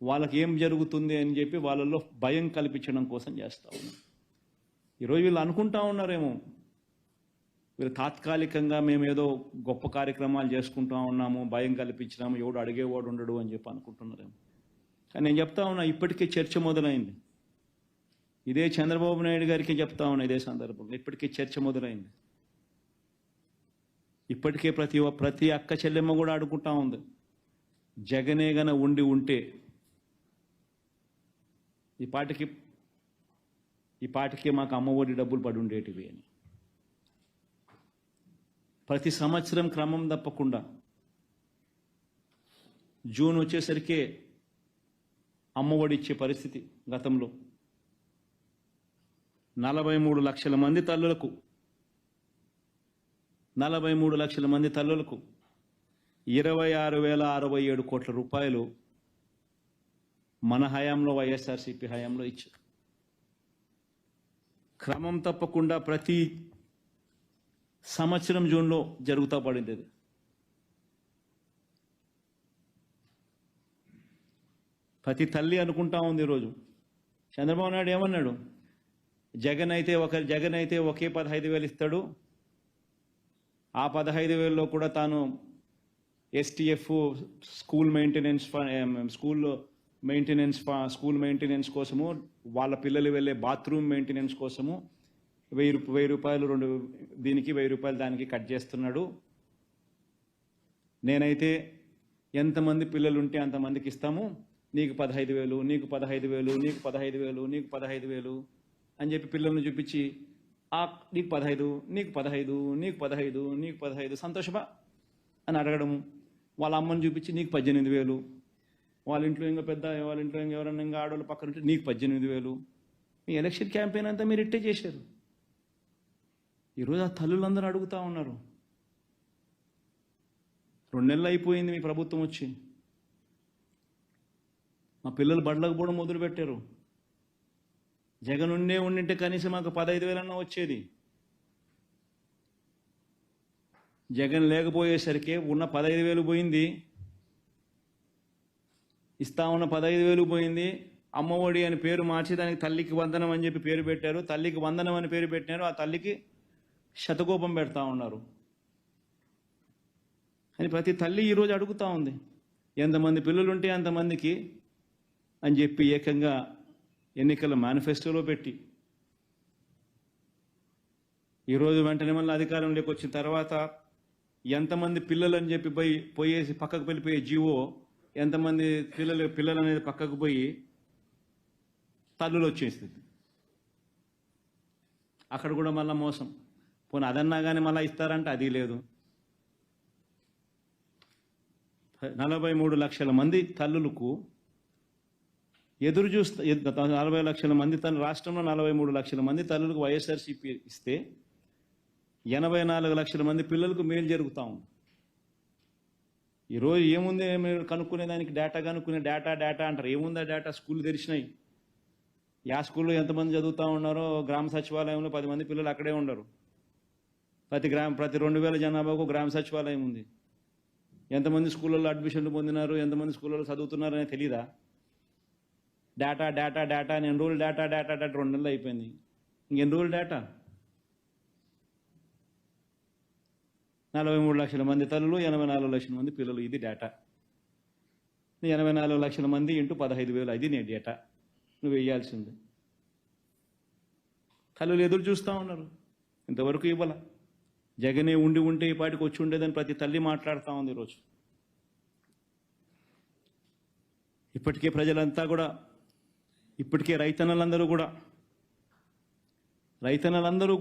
వాళ్ళకి ఏం జరుగుతుంది అని చెప్పి వాళ్ళలో భయం కల్పించడం కోసం చేస్తూ ఉన్నాం. ఈరోజు వీళ్ళు అనుకుంటా ఉన్నారేమో, వీళ్ళు తాత్కాలికంగా మేము ఏదో గొప్ప కార్యక్రమాలు చేసుకుంటా ఉన్నాము, భయం కల్పించినాము, ఎవడు అడిగేవాడు ఉండడు అని చెప్పి అనుకుంటున్నారేమో. కానీ నేను చెప్తా ఉన్నా, ఇప్పటికే చర్చ మొదలైంది. ఇదే చంద్రబాబు నాయుడు గారికి చెప్తా ఉన్నా ఇదే సందర్భంలో, ఇప్పటికే చర్చ మొదలైంది. ఇప్పటికే ప్రతి అక్క చెల్లెమ్మ కూడా అడుగుకుంటా ఉంది, జగనే గన ఉండి ఉంటే ఈ పాటికి మాకు అమ్మఒడి డబ్బులు పడి ఉండేటివి అని. ప్రతి సంవత్సరం క్రమం తప్పకుండా జూన్ వచ్చేసరికి అమ్మఒడి ఇచ్చే పరిస్థితి. గతంలో 43 లక్షల మంది తల్లులకు 26,067 కోట్ల రూపాయలు మన హయాంలో, వైఎస్ఆర్సీపీ హయాంలో ఇచ్చారు. క్రమం తప్పకుండా ప్రతి సంవత్సరం జూన్లో జరుగుతూ పడింది అది. ప్రతి తల్లి అనుకుంటా ఉంది ఈరోజు. చంద్రబాబు నాయుడు ఏమన్నాడు, జగన్ అయితే ఒకే 15,000 ఇస్తాడు, ఆ 15,000లో కూడా తాను ఎస్టీఎఫ్ స్కూల్ మెయింటెనెన్స్ కోసము, వాళ్ళ పిల్లలు వెళ్ళే బాత్రూమ్ మెయింటెనెన్స్ కోసము 1,000 రూపాయలు దీనికి 1,000 రూపాయలు దానికి కట్ చేస్తున్నాడు. నేనైతే ఎంతమంది పిల్లలు ఉంటే అంతమందికి ఇస్తాము, నీకు 15,000, నీకు 15,000, నీకు 15,000, నీకు 15,000 అని చెప్పి పిల్లల్ని చూపించి, నీకు 15, నీకు 15, నీకు 15, నీకు 15 సంతోషమా అని అడగడము. వాళ్ళ అమ్మని చూపించి నీకు 18,000, వాళ్ళ ఇంట్లో ఎవరన్నా ఇంకా ఆడవాళ్ళు పక్కన ఉంటే నీకు 18,000. మీ ఎలక్షన్ క్యాంపెయిన్ అంతా మీరు ఇట్టే చేశారు. ఈరోజు ఆ తల్లులందరూ అడుగుతూ ఉన్నారు. 2 నెలలు అయిపోయింది మీ ప్రభుత్వం వచ్చి, మా పిల్లలు బడిలకు పోవడం మొదలుపెట్టారు. జగన్ ఉండింటే కనీసం మాకు 15,000 అన్నా వచ్చేది. జగన్ లేకపోయేసరికి ఉన్న 15,000 పోయింది, ఇస్తా ఉన్న 15,000 పోయింది. అమ్మఒడి అని పేరు మార్చి దానికి తల్లికి వందనం అని చెప్పి పేరు పెట్టారు. తల్లికి వందనం అని పేరు పెట్టినారు, ఆ తల్లికి శతకోపం పెడతా ఉన్నారు అని ప్రతి తల్లి ఈరోజు అడుగుతూ ఉంది. ఎంతమంది పిల్లలు ఉంటే అంతమందికి అని చెప్పి ఏకంగా ఎన్నికల మేనిఫెస్టోలో పెట్టి, ఈరోజు వెంటనే మళ్ళీ అధికారంలోకి వచ్చిన తర్వాత ఎంతమంది పిల్లలు అని చెప్పి పోయేసి పక్కకు వెళ్ళిపోయే జీవో, ఎంతమంది పిల్లలు అనేది పక్కకు పోయి తల్లులు వచ్చేస్తుంది. అక్కడ కూడా మళ్ళీ మోసం. పోనీ అదన్నా కానీ మళ్ళీ ఇస్తారంటే అది లేదు. 43 లక్షల మంది తల్లులకు ఎదురు చూస్తే, 40 లక్షల మంది రాష్ట్రంలో 43 లక్షల మంది తల్లులకు వైఎస్ఆర్సీపీ ఇస్తే 84 లక్షల మంది పిల్లలకు మేలు జరుగుతూ ఉంది. ఈరోజు ఏముంది మీరు కనుక్కునేదానికి, డేటా అంటారు. ఏముందా డేటా? స్కూల్ తెరిచినాయి. స్కూల్లో ఎంతమంది చదువుతూ ఉన్నారో, గ్రామ సచివాలయంలో 10 మంది పిల్లలు అక్కడే ఉండరు. ప్రతి 2,000 జనాభాకు గ్రామ సచివాలయం ఉంది. ఎంతమంది స్కూళ్ళల్లో అడ్మిషన్లు పొందినారు, ఎంతమంది స్కూళ్ళలో చదువుతున్నారు అనేది తెలీదా? డేటా అని ఎన్ని రోజులు డేటా 2 నెలలు అయిపోయింది. ఇంకెన్ని రోజులు డేటా? 43 లక్షల మంది తల్లులు, 84 లక్షల మంది పిల్లలు, ఇది డేటా. 84 లక్షల మంది ఇంటూ 15,000, అది నీ డేటా నువ్వు వేయాల్సింది. తల్లులు ఎదురు చూస్తూ ఉన్నారు, ఇంతవరకు ఇవ్వాల. జగనే ఉంటే ఈ పాటికి వచ్చి ఉండేదని ప్రతి తల్లి మాట్లాడుతూ ఉంది ఈరోజు. ఇప్పటికే ప్రజలంతా కూడా, ఇప్పటికే రైతన్నలందరూ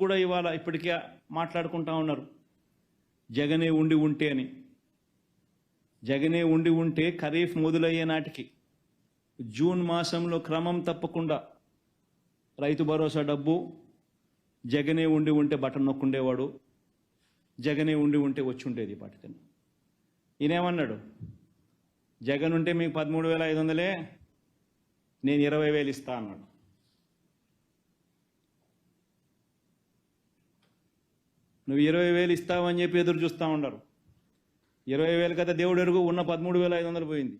కూడా ఇవాళ ఇప్పటికే మాట్లాడుకుంటా ఉన్నారు, జగనే ఉంటే అని. జగనే ఉంటే ఖరీఫ్ మొదలయ్యే నాటికి జూన్ మాసంలో క్రమం తప్పకుండా రైతు భరోసా డబ్బు జగనే ఉంటే బటన్ నొక్కుండేవాడు, జగనే ఉంటే వచ్చి ఉండేది పాటికని. ఈయనేమన్నాడు, జగన్ ఉంటే మీకు 13,500, నేను 20,000 ఇస్తా అన్నాడు. నువ్వు 20,000 ఇస్తావని చెప్పి ఎదురు చూస్తూ ఉండరు. 20,000 కదా దేవుడు ఎరుగు, ఉన్న 13,500 పోయింది.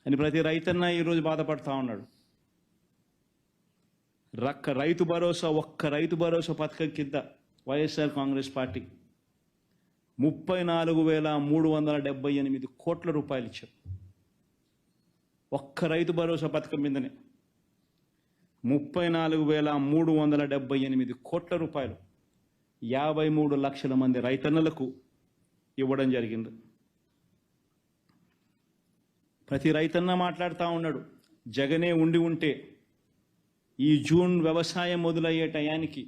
అని ప్రతి రైతన్న ఈరోజు బాధపడతా ఉన్నాడు. రైతు భరోసా, ఒక్క రైతు భరోసా పథకం కింద వైఎస్ఆర్ కాంగ్రెస్ పార్టీ 34,378 కోట్ల రూపాయలు ఇచ్చారు. ఒక్క రైతు భరోసా పథకం మీదనే 34,378 కోట్ల రూపాయలు 53 లక్షల మంది రైతన్నలకు ఇవ్వడం జరిగింది. ప్రతి రైతన్న మాట్లాడుతూ ఉన్నాడు, జగనే ఉండి ఉంటే ఈ జూన్ వ్యవసాయం మొదలయ్యే టయానికి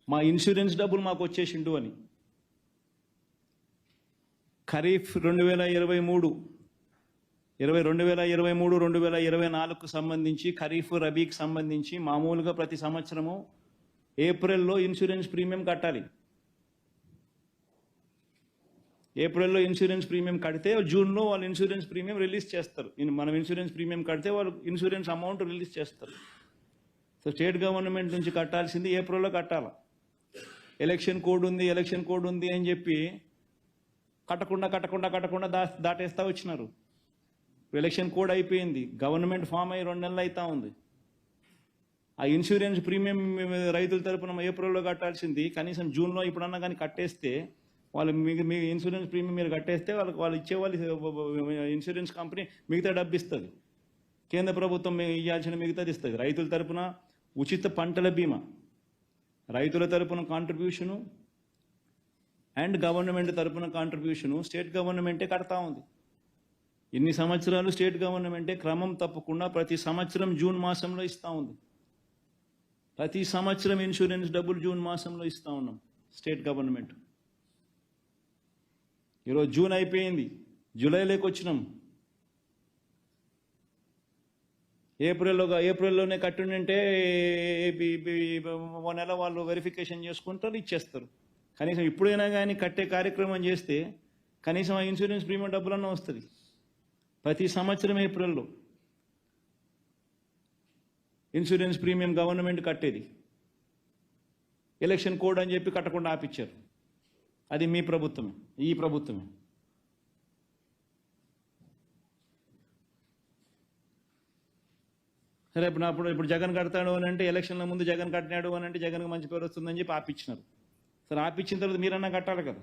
మా ఇన్సూరెన్స్ డబ్బులు మాకు వచ్చేసిండు అని. ఖరీఫ్ 2023-2024కు సంబంధించి, ఖరీఫ్ రబీకి సంబంధించి మామూలుగా ప్రతి సంవత్సరము ఏప్రిల్లో ఇన్సూరెన్స్ ప్రీమియం కట్టాలి. ఏప్రిల్లో ఇన్సూరెన్స్ ప్రీమియం కడితే జూన్లో వాళ్ళు ఇన్సూరెన్స్ ప్రీమియం రిలీజ్ చేస్తారు. మనం ఇన్సూరెన్స్ ప్రీమియం కడితే వాళ్ళు ఇన్సూరెన్స్ అమౌంట్ రిలీజ్ చేస్తారు. సో స్టేట్ గవర్నమెంట్ నుంచి కట్టాల్సింది ఏప్రిల్లో కట్టాలి. ఎలక్షన్ కోడ్ ఉంది అని చెప్పి కట్టకుండా దాటేస్తా వచ్చినారు. ఎలక్షన్ కోడ్ అయిపోయింది, గవర్నమెంట్ ఫామ్ అయ్యి 2 నెలలు అవుతా ఉంది. ఆ ఇన్సూరెన్స్ ప్రీమియం రైతుల తరపున ఏప్రిల్లో కట్టాల్సింది కనీసం జూన్లో ఇప్పుడన్నా కానీ కట్టేస్తే వాళ్ళు మీ ఇన్సూరెన్స్ ప్రీమియం మీరు కట్టేస్తే వాళ్ళు ఇచ్చేవాళ్ళు ఇన్సూరెన్స్ కంపెనీ మిగతా డబ్బు ఇస్తుంది. కేంద్ర ప్రభుత్వం ఇవ్వాల్సిన మిగతాది ఇస్తుంది. రైతుల తరపున ఉచిత పంటల బీమా, రైతుల తరపున కాంట్రిబ్యూషను అండ్ గవర్నమెంట్ తరపున కాంట్రిబ్యూషను స్టేట్ గవర్నమెంటే కడతా ఉంది. ఇన్ని సంవత్సరాలు స్టేట్ గవర్నమెంటే క్రమం తప్పకుండా ప్రతి సంవత్సరం జూన్ మాసంలో ఇస్తూ ఉంది. ప్రతి సంవత్సరం ఇన్సూరెన్స్ డబ్బులు జూన్ మాసంలో ఇస్తూ ఉన్నాం స్టేట్ గవర్నమెంట్. ఈరోజు జూన్ అయిపోయింది, జూలైలోకి వచ్చినాం. ఏప్రిల్లోనే కట్టుంటే 1 నెల వాళ్ళు వెరిఫికేషన్ చేసుకుంటారు, ఇచ్చేస్తారు. కనీసం ఇప్పుడైనా కానీ కట్టే కార్యక్రమం చేస్తే కనీసం ఆ ఇన్సూరెన్స్ ప్రీమియం డబ్బులన్నా వస్తుంది. ప్రతి సంవత్సరం ఏప్రిల్లో ఇన్సూరెన్స్ ప్రీమియం గవర్నమెంట్ కట్టేది. ఎలక్షన్ కోడ్ అని చెప్పి కట్టకుండా ఆపిచ్చారు. అది మీ ప్రభుత్వమే, ఈ ప్రభుత్వమే. సరే, ఇప్పుడు జగన్ కడతాడు అని అంటే, ఎలక్షన్ల ముందు జగన్ కట్టినాడు అని అంటే జగన్కి మంచి పేరు వస్తుందని చెప్పి ఆపిచ్చినారు. సరే, ఆపిచ్చిన తర్వాత మీరన్నా కట్టాలి కదా.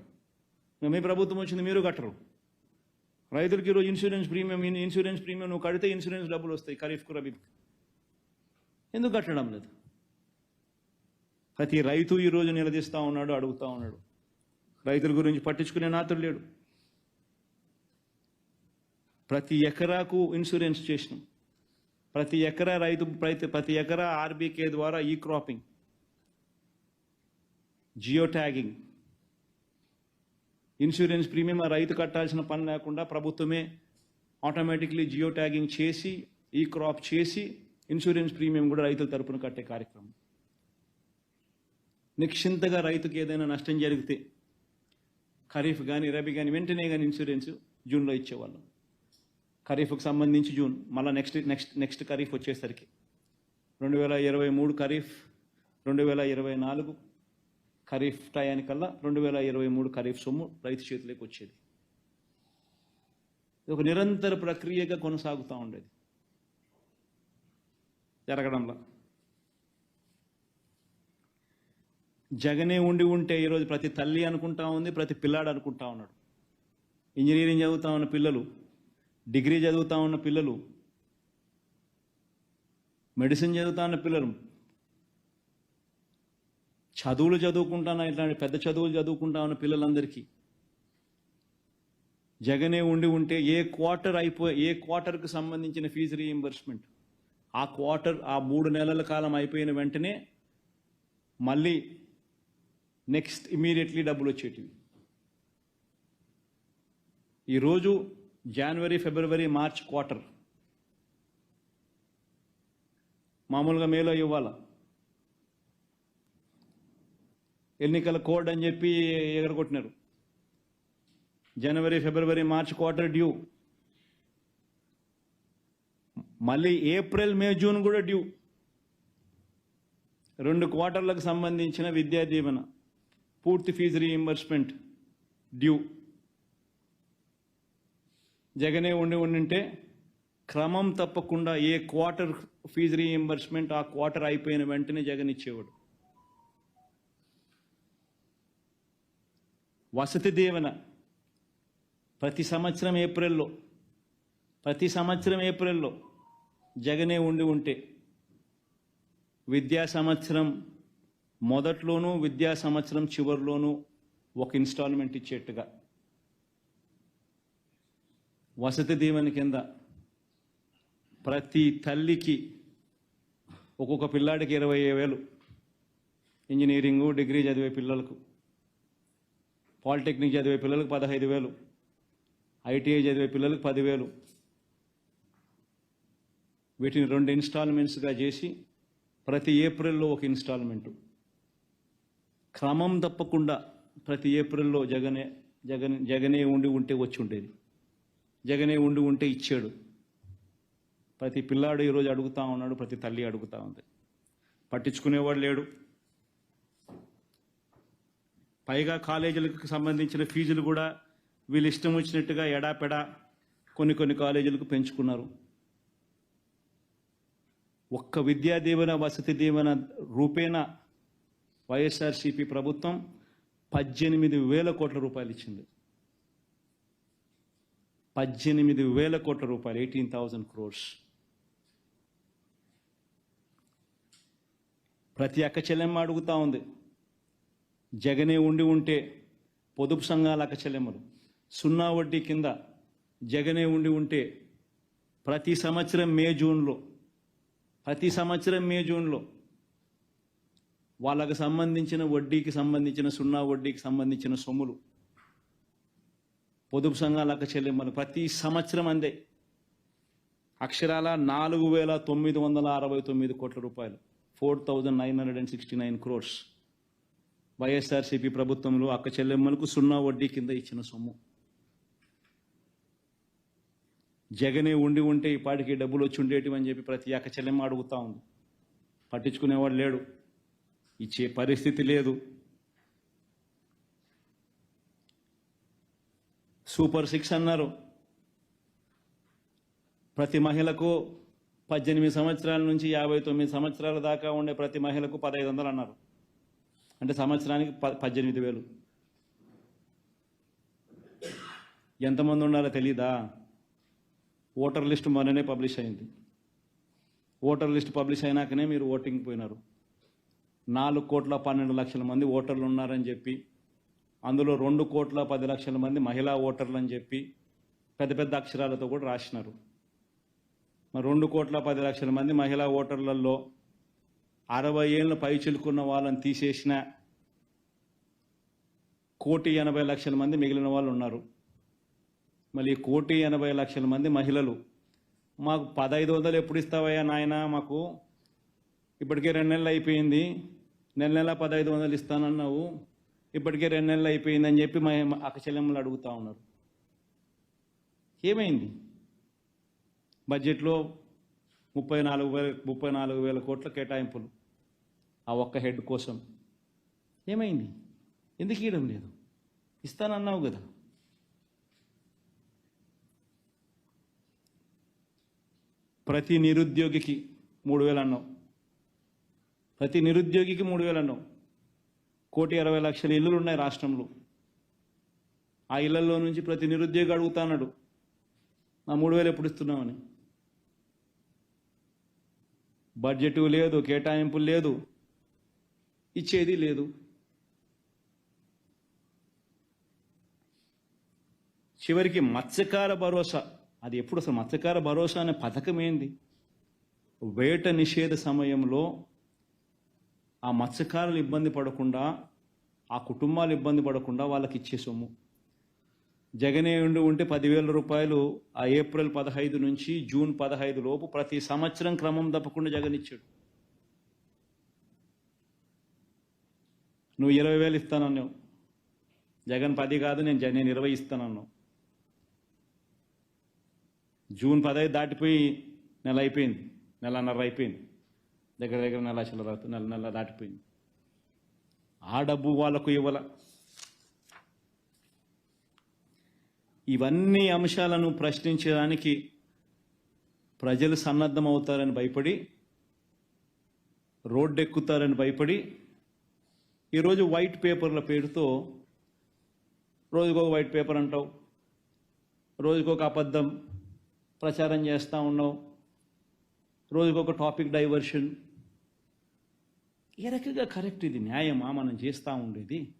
మీ ప్రభుత్వం వచ్చింది, మీరు కట్టరు. రైతులకి ఈరోజు ఇన్సూరెన్స్ ప్రీమియం నువ్వు కడితే ఇన్సూరెన్స్ డబ్బులు వస్తాయి ఖరీఫ్కు రబీకి. ఎందుకు కట్టడం లేదు? ప్రతి రైతు ఈరోజు నిలదీస్తూ ఉన్నాడు, అడుగుతూ ఉన్నాడు. రైతుల గురించి పట్టించుకునే నాతుడు లేడు. ప్రతి ఎకరాకు ఇన్సూరెన్స్ చేసినాం. ప్రతి ఎకరా ఆర్బీకే ద్వారా ఈ cropping, geo tagging, insurance premium ఆ రైతు కట్టాల్సిన పని లేకుండా ప్రభుత్వమే ఆటోమేటిక్లీ జియో ట్యాగింగ్ చేసి ఈ క్రాప్ చేసి ఇన్సూరెన్స్ ప్రీమియం కూడా రైతుల తరపున కట్టే కార్యక్రమం. నిశ్చింతగా రైతుకి ఏదైనా నష్టం జరిగితే ఖరీఫ్ కానీ రబీ కానీ వెంటనే కానీ ఇన్సూరెన్స్ జూన్లో ఇచ్చేవాళ్ళం. ఖరీఫ్కి సంబంధించి జూన్, మళ్ళీ నెక్స్ట్ ఖరీఫ్ వచ్చేసరికి 2023 ఖరీఫ్, 2024 ఖరీఫ్ టయానికల్లా 2023 ఖరీఫ్ సొమ్ము రైతు చేతిలోకి వచ్చేది. ఇది ఒక నిరంతర ప్రక్రియగా కొనసాగుతూ ఉండేది. జరగడంలో జగనే ఉంటే ఈరోజు ప్రతి తల్లి అనుకుంటా ఉంది, ప్రతి పిల్లాడు అనుకుంటా ఉన్నాడు. ఇంజనీరింగ్ చదువుతా ఉన్న పిల్లలు, డిగ్రీ చదువుతా ఉన్న పిల్లలు, మెడిసిన్ చదువుతా ఉన్న పిల్లలు, చదువులు చదువుకుంటాను ఇట్లాంటి పెద్ద చదువులు చదువుకుంటా ఉన్న పిల్లలందరికీ జగనే ఉంటే ఏ క్వార్టర్కి సంబంధించిన ఫీజు రీయింబర్స్మెంట్ ఆ 3 నెలల కాలం అయిపోయిన వెంటనే మళ్ళీ నెక్స్ట్ ఇమీడియట్లీ డబ్బులు వచ్చేటివి. ఈరోజు జనవరి, ఫిబ్రవరి, మార్చ్ క్వార్టర్ మామూలుగా మేలో ఇవ్వాలా. ఎన్నికల కోడ్ అని చెప్పి ఎగరగొట్టినారు. జనవరి, ఫిబ్రవరి, మార్చ్ క్వార్టర్ డ్యూ. మళ్ళీ ఏప్రిల్, మే, జూన్ కూడా డ్యూ. 2 క్వార్టర్లకు సంబంధించిన విద్యా దీవెన పూర్తి ఫీజు రీయింబర్స్మెంట్ డ్యూ. జగనే ఉంటే క్రమం తప్పకుండా ఏ క్వార్టర్ ఫీజు రీఎంబర్స్మెంట్ ఆ క్వార్టర్ అయిపోయిన వెంటనే జగన్ ఇచ్చేవాడు. వసతి దీవెన ప్రతి సంవత్సరం ఏప్రిల్లో జగనే ఉంటే విద్యా సంవత్సరం మొదట్లోనూ విద్యా సంవత్సరం చివరిలోనూ ఒక ఇన్స్టాల్మెంట్ ఇచ్చేట్టుగా వసతి దీవెన కింద ప్రతి తల్లికి ఒక్కొక్క పిల్లాడికి 20,000, ఇంజనీరింగు డిగ్రీ చదివే పిల్లలకు, పాలిటెక్నిక్ చదివే పిల్లలకు 15,000, ఐటీఐ చదివే పిల్లలకు 10,000. వీటిని 2 ఇన్స్టాల్మెంట్స్గా చేసి ప్రతి ఏప్రిల్లో ఒక ఇన్స్టాల్మెంటు క్రమం తప్పకుండా ప్రతి ఏప్రిల్లో జగనే ఉంటే వచ్చి ఉండేది. జగనే ఉంటే ఇచ్చాడు. ప్రతి పిల్లాడు ఈరోజు అడుగుతూ ఉన్నాడు, ప్రతి తల్లి అడుగుతూ ఉంది. పట్టించుకునేవాడు లేడు. పైగా కాలేజీలకు సంబంధించిన ఫీజులు కూడా వీళ్ళు ఇష్టం వచ్చినట్టుగా ఎడాపెడా కొన్ని కాలేజీలకు పెంచుకున్నారు. ఒక్క విద్యా దీవెన వసతి దీవెన రూపేణ వైఎస్ఆర్సీపీ ప్రభుత్వం 18,000 కోట్ల రూపాయలు ఇచ్చింది. 18,000 కోట్ల రూపాయలు, 18,000 crores. ప్రతి అక్క చెల్లెమ్మ అడుగుతూ ఉంది. జగనే ఉంటే పొదుపు సంఘాల అక్క చెల్లెమ్మలు 0 వడ్డీ కింద జగనే ఉంటే ప్రతి సంవత్సరం మే జూన్లో వాళ్ళకు సంబంధించిన వడ్డీకి సంబంధించిన 0 వడ్డీకి సంబంధించిన సొమ్ములు పొదుపు సంఘాల అక్క చెల్లెమ్మలు ప్రతి సంవత్సరం అందే. అక్షరాల 4,969 కోట్ల రూపాయలు, 4,969 crores వైఎస్ఆర్సీపీ ప్రభుత్వంలో అక్క చెల్లెమ్మలకు 0 వడ్డీ కింద ఇచ్చిన సొమ్ము. జగనే ఉంటే ఈ పాటికి డబ్బులు వచ్చి ఉండేటివని చెప్పి ప్రతి అక్క చెల్లెమ్మ అడుగుతూ ఉంది. పట్టించుకునేవాడు లేడు, ఇచ్చే పరిస్థితి లేదు. సూపర్ 6 అన్నారు. ప్రతి మహిళకు 18 సంవత్సరాల నుంచి 59 సంవత్సరాల దాకా ఉండే ప్రతి మహిళకు 1,500 అన్నారు. అంటే సంవత్సరానికి 18,000. ఎంతమంది ఉండాలో తెలీదా? ఓటర్ లిస్ట్ మొన్ననే పబ్లిష్ అయింది. ఓటర్ లిస్ట్ పబ్లిష్ అయినాకనే మీరు ఓటింగ్ పోయినారు. 4,12,00,000 మంది ఓటర్లు ఉన్నారని చెప్పి, అందులో 2,10,00,000 మంది మహిళా ఓటర్లు అని చెప్పి పెద్ద అక్షరాలతో కూడా రాసినారు. మరి 2,10,00,000 మంది మహిళా ఓటర్లలో 60 ఏళ్ళ పైచిలుకున్న వాళ్ళని తీసేసిన 1,80,00,000 మంది మిగిలిన వాళ్ళు ఉన్నారు. మళ్ళీ 1,80,00,000 మంది మహిళలు మాకు 1,500 ఎప్పుడు ఇస్తావయ్యా నాయన, మాకు ఇప్పటికే 2 నెలలు అయిపోయింది, నెల 1,500 ఇస్తానన్నావు, ఇప్పటికే 2 నెలలు అయిపోయింది అని చెప్పి మా అక్క చెల్లెమ్మలు అడుగుతూ ఉన్నారు. ఏమైంది? బడ్జెట్లో 34,000 కోట్ల కేటాయింపులు ఆ ఒక్క హెడ్ కోసం. ఏమైంది? ఎందుకు ఇవ్వడం లేదు? ఇస్తానన్నావు కదా. ప్రతి నిరుద్యోగికి 3,000 అన్నావు. ప్రతి నిరుద్యోగికి 3,000 అన్నావు. 1,60,00,000 ఇళ్ళు ఉన్నాయి రాష్ట్రంలో. ఆ ఇళ్లలో నుంచి ప్రతి నిరుద్యోగి అడుగుతాన్నాడు, నా 3,000 ఎప్పుడు ఇస్తున్నామని. బడ్జెట్ లేదు, కేటాయింపులు లేదు, ఇచ్చేది లేదు. చివరికి మత్స్యకార భరోసా, అది ఎప్పుడు అసలు మత్స్యకార భరోసా అనే పథకం ఏంది? వేట నిషేధ సమయంలో ఆ మత్స్యకారులు ఇబ్బంది పడకుండా, ఆ కుటుంబాలు ఇబ్బంది పడకుండా వాళ్ళకి ఇచ్చే సొమ్ము. జగనే ఉంటే 10,000 రూపాయలు ఆ ఏప్రిల్ 15 నుంచి జూన్ 15 లోపు ప్రతి సంవత్సరం క్రమం తప్పకుండా జగన్ ఇచ్చాడు. నువ్వు 20,000 ఇస్తానన్నావు. జగన్ 10 కాదు, నేను 20 ఇస్తానన్నావు. జూన్ 15 దాటిపోయి నెల అయిపోయింది, నెలన్నర అయిపోయింది, దగ్గర నెల దాటిపోయింది. ఆ డబ్బు వాళ్ళకు ఇవ్వాల. ఇవన్నీ అంశాలను ప్రశ్నించడానికి ప్రజలు సన్నద్ధం అవుతారని భయపడి, రోడ్డెక్కుతారని భయపడి, ఈరోజు వైట్ పేపర్ల పేరుతో రోజుకొక వైట్ పేపర్ అంటావు, రోజుకొక అబద్ధం ప్రచారం చేస్తూ ఉన్నావు, రోజుకొక టాపిక్ డైవర్షన్. ఏ రకంగా కరెక్ట్? ఇది న్యాయమా మనం చేస్తూ ఉండేది?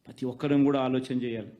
ప్రతి ఒక్కరం కూడా ఆలోచన చేయాలి.